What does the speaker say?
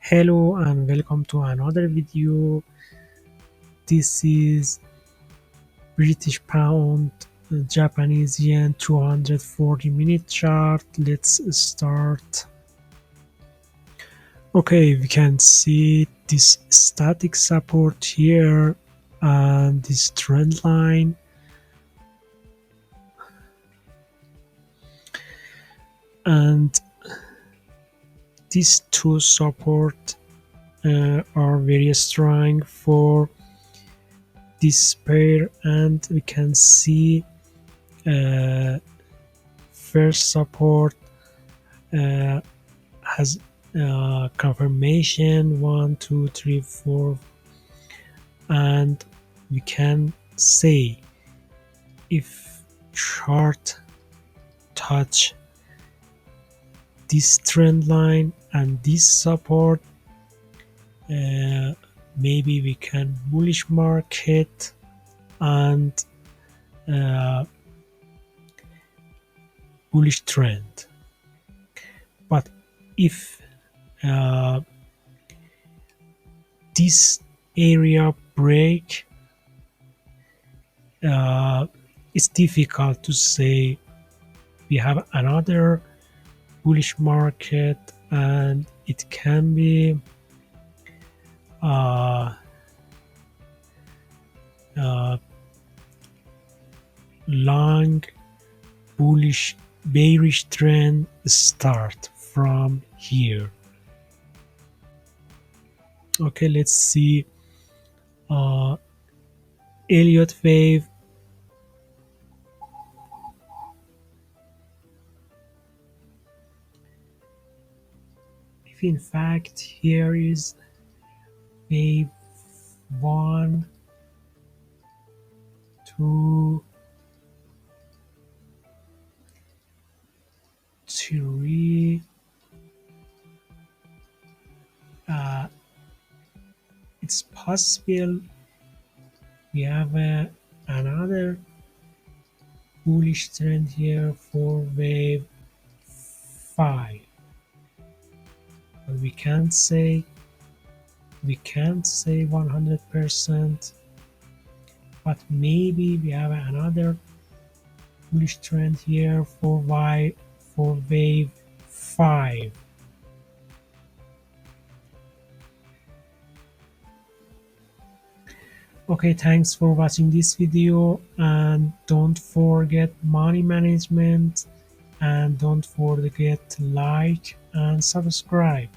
Hello and welcome to another video. This is British pound Japanese yen 240-minute chart. Let's start. Okay, we can see this static support here and this trend line, and these two support are very strong for this pair, and we can see first support has confirmation 1 2 3 4, and we can say if chart touch this trend line and this support, maybe we can bullish market and bullish trend. But if this area break, it's difficult to say we have another bullish market, and it can be long bullish bearish trend start from here. Okay, let's see Elliott wave. If in fact here is wave 1 2 3, it's possible we have another bullish trend here for wave 5, but we can't say 100%, but maybe we have another bullish trend here for wave 5. Okay, thanks for watching this video, and don't forget money management, and don't forget to like and subscribe.